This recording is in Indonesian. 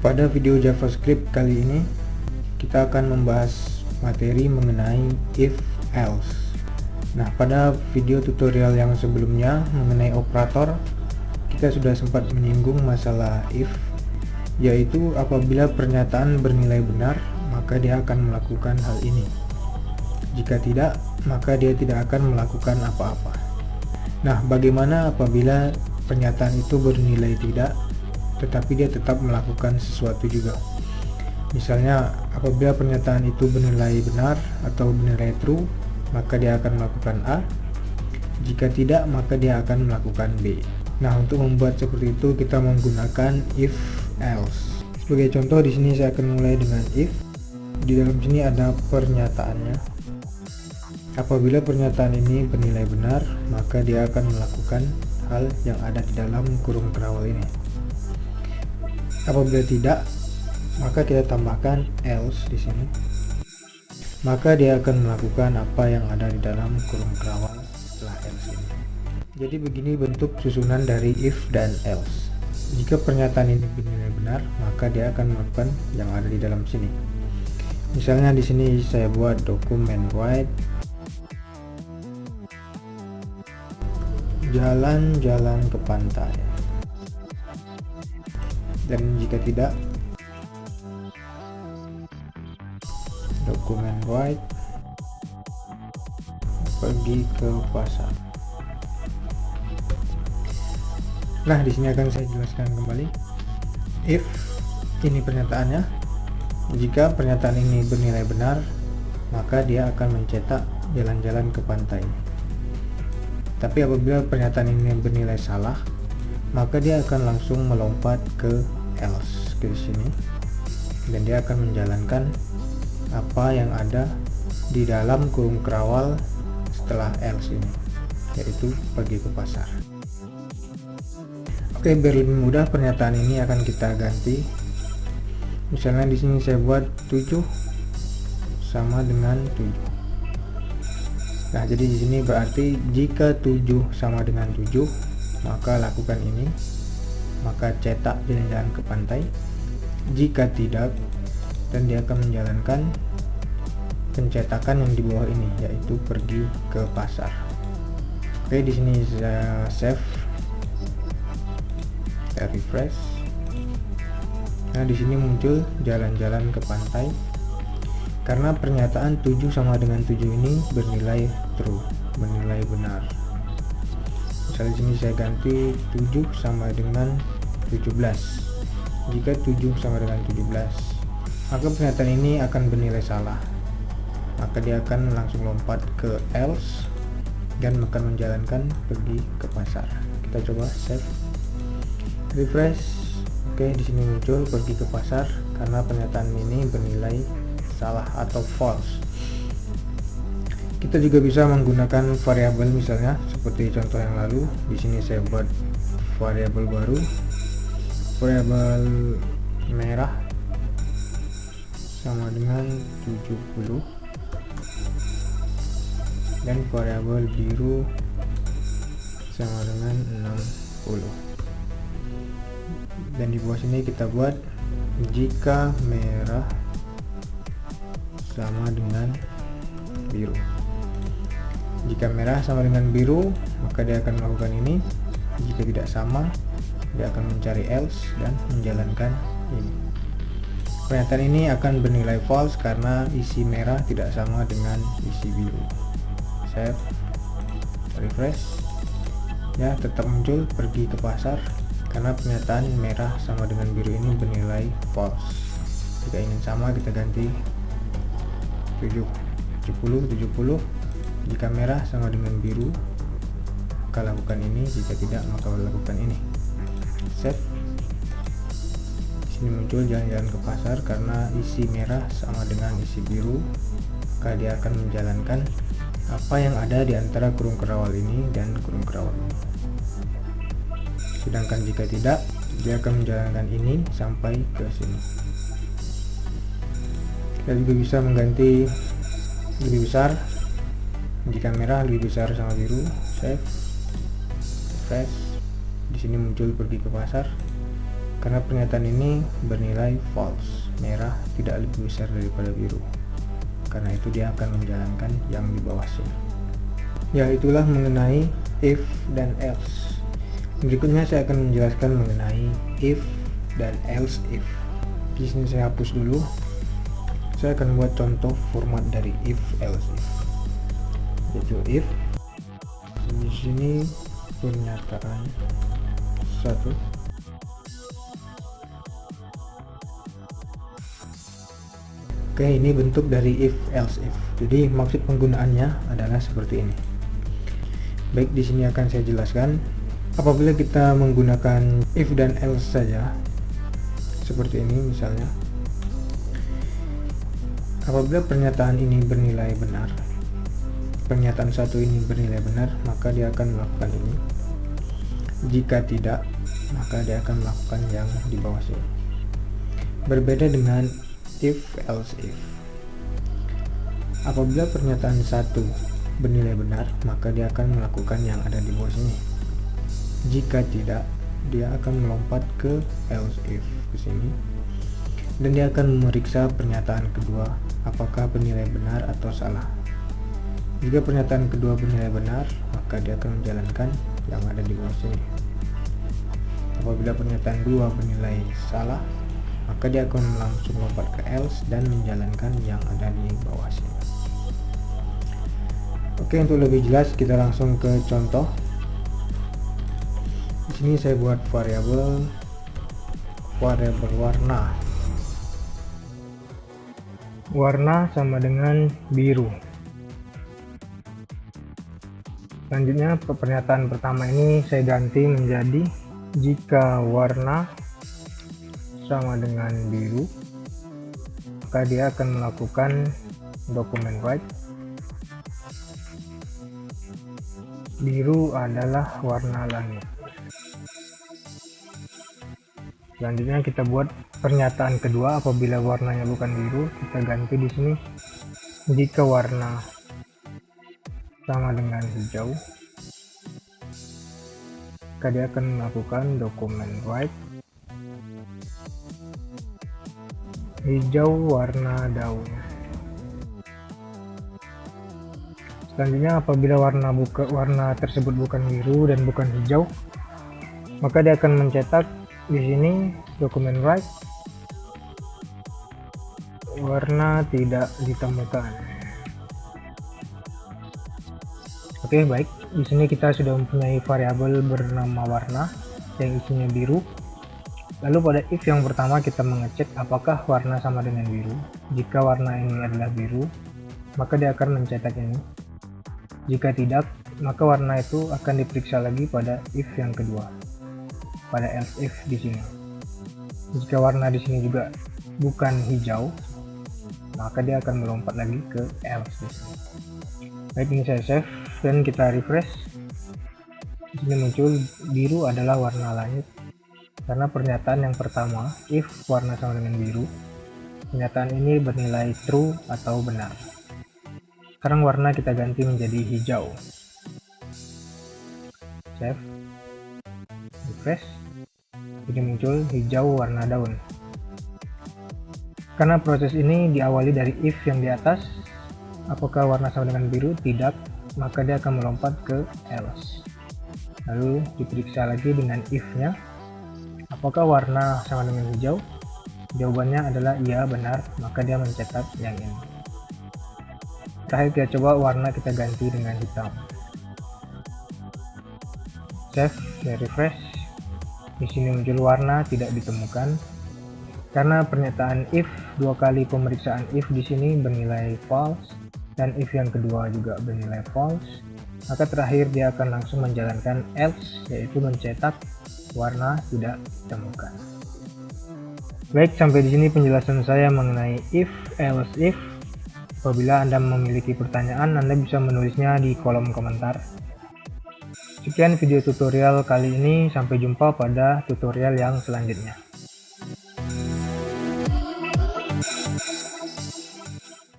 Pada video JavaScript kali ini kita akan membahas materi mengenai if else. Nah, pada video tutorial yang sebelumnya mengenai operator, kita sudah sempat menyinggung masalah if, yaitu apabila pernyataan bernilai benar, maka dia akan melakukan hal ini. Jika tidak, maka dia tidak akan melakukan apa-apa. Nah, bagaimana apabila pernyataan itu bernilai tidak, tetapi dia tetap melakukan sesuatu juga? Misalnya, apabila pernyataan itu bernilai benar atau bernilai true, maka dia akan melakukan A. Jika tidak, maka dia akan melakukan B. Nah, untuk membuat seperti itu kita menggunakan if else. Sebagai contoh, di sini saya akan mulai dengan if. Di dalam sini ada pernyataannya. Apabila pernyataan ini bernilai benar, maka dia akan melakukan hal yang ada di dalam kurung kerawal ini. Apabila tidak, maka kita tambahkan else di sini. Maka dia akan melakukan apa yang ada di dalam kurung kerawal setelah else ini. Jadi begini bentuk susunan dari if dan else. Jika pernyataan ini bernilai benar, maka dia akan melakukan yang ada di dalam sini. Misalnya di sini saya buat dokumen write jalan-jalan ke pantai. Dan jika tidak, dokumen write pergi ke pasar. Nah, di sini akan saya jelaskan kembali. If ini pernyataannya, jika pernyataan ini bernilai benar, maka dia akan mencetak jalan-jalan ke pantai. Tapi apabila pernyataan ini bernilai salah, maka dia akan langsung melompat ke else ke sini, dan dia akan menjalankan apa yang ada di dalam kurung kerawal setelah else ini, yaitu pergi ke pasar. Oke, biar lebih mudah pernyataan ini akan kita ganti. Misalnya di sini saya buat 7 sama dengan 7. Nah, jadi di sini berarti jika 7 sama dengan 7, maka lakukan ini, maka cetak jalan-jalan ke pantai. Jika tidak, dan dia akan menjalankan pencetakan yang di bawah ini, yaitu pergi ke pasar. Oke, di sini saya save, saya refresh. Nah, di sini muncul jalan-jalan ke pantai karena pernyataan 7 sama dengan 7 ini bernilai true, bernilai benar. Misalnya di sini saya ganti 7 sama dengan 17. Jika 7 sama dengan 17, maka pernyataan ini akan bernilai salah. Maka dia akan langsung lompat ke else dan akan menjalankan pergi ke pasar. Kita coba save, refresh. Oke, di sini muncul pergi ke pasar karena pernyataan ini bernilai salah atau false. Kita juga bisa menggunakan variabel, misalnya seperti contoh yang lalu. Di sini saya buat variabel baru, variabel merah sama dengan 70 dan variabel biru sama dengan 60. Dan di bawah sini kita buat jika merah sama dengan biru. Jika merah sama dengan biru, maka dia akan melakukan ini. Jika tidak sama, dia akan mencari else dan menjalankan ini. Pernyataan ini akan bernilai false karena isi merah tidak sama dengan isi biru. Save, refresh. Ya, tetap muncul pergi ke pasar karena pernyataan merah sama dengan biru ini bernilai false. Jika ingin sama, kita ganti 70. Jika merah sama dengan biru, maka lakukan ini. Jika tidak, maka lakukan ini. Save. Di sini muncul jalan-jalan ke pasar karena isi merah sama dengan isi biru, maka dia akan menjalankan apa yang ada di antara kurung kerawal ini dan kurung kerawal ini. Sedangkan jika tidak, dia akan menjalankan ini sampai ke sini. Kita juga bisa mengganti lebih besar. Jika merah lebih besar sama biru, save, refresh. Di sini muncul pergi ke pasar. karena pernyataan ini bernilai false, merah tidak lebih besar daripada biru. Karena itu dia akan menjalankan yang di bawah sini. Ya, itulah mengenai if dan else. Berikutnya saya akan menjelaskan mengenai if dan else if. Di sini saya hapus dulu. Saya akan buat contoh format dari if else if. Yaitu if di sini pernyataan satu. Oke, ini bentuk dari if else if. Jadi maksud penggunaannya adalah seperti ini. Baik, di sini akan saya jelaskan. Apabila kita menggunakan if dan else saja, seperti ini misalnya. Apabila pernyataan ini bernilai benar, pernyataan satu ini bernilai benar, maka dia akan melakukan ini. Jika tidak, maka dia akan melakukan yang di bawah sini. Berbeda dengan if else if. Apabila pernyataan satu bernilai benar, maka dia akan melakukan yang ada di bawah sini. Jika tidak, dia akan melompat ke else if ke sini, dan dia akan memeriksa pernyataan kedua apakah bernilai benar atau salah. Jika pernyataan kedua bernilai benar, maka dia akan menjalankan yang ada di bawah sini. Apabila pernyataan dua bernilai salah, maka dia akan langsung lompat ke else dan menjalankan yang ada di bawah sini. Oke, untuk lebih jelas kita langsung ke contoh. Di sini saya buat variabel warna. Warna sama dengan biru. Selanjutnya pernyataan pertama ini saya ganti menjadi jika warna sama dengan biru, maka dia akan melakukan dokumen write. Biru adalah warna langit. Selanjutnya kita buat pernyataan kedua. Apabila warnanya bukan biru, kita ganti di sini jika warna sama dengan hijau, maka dia akan melakukan dokumen write. Hijau warna daun. Selanjutnya apabila warna tersebut bukan biru dan bukan hijau, maka dia akan mencetak di sini dokumen write warna tidak ditemukan. Oke, baik. Di sini kita sudah mempunyai variabel bernama warna yang isinya biru. Lalu pada if yang pertama kita mengecek apakah warna sama dengan biru. Jika warna ini adalah biru, maka dia akan mencetak ini. Jika tidak, maka warna itu akan diperiksa lagi pada if yang kedua, pada else if di sini. Jika warna di sini juga bukan hijau, maka dia akan melompat lagi ke else di sini. Baik, ini saya save dan kita refresh. Di sini muncul biru adalah warna langit. Karena pernyataan yang pertama, if warna sama dengan biru, pernyataan ini bernilai true atau benar. Sekarang warna kita ganti menjadi hijau. Save, refresh. Jadi muncul hijau warna daun. Karena proses ini diawali dari if yang di atas, apakah warna sama dengan biru? Tidak, maka dia akan melompat ke else. Lalu diperiksa lagi dengan if-nya. Apakah warna sama dengan hijau? Jawabannya adalah iya, benar, maka dia mencetak yang ini. Terakhir kita coba warna kita ganti dengan hitam. Save dan refresh. Di sini muncul warna tidak ditemukan. Karena pernyataan if dua kali pemeriksaan if di sini bernilai false dan if yang kedua juga bernilai false, maka terakhir dia akan langsung menjalankan else, yaitu mencetak warna tidak ditemukan. Baik, sampai di sini penjelasan saya mengenai if, else, if. Apabila Anda memiliki pertanyaan, Anda bisa menulisnya di kolom komentar. Sekian video tutorial kali ini, sampai jumpa pada tutorial yang selanjutnya.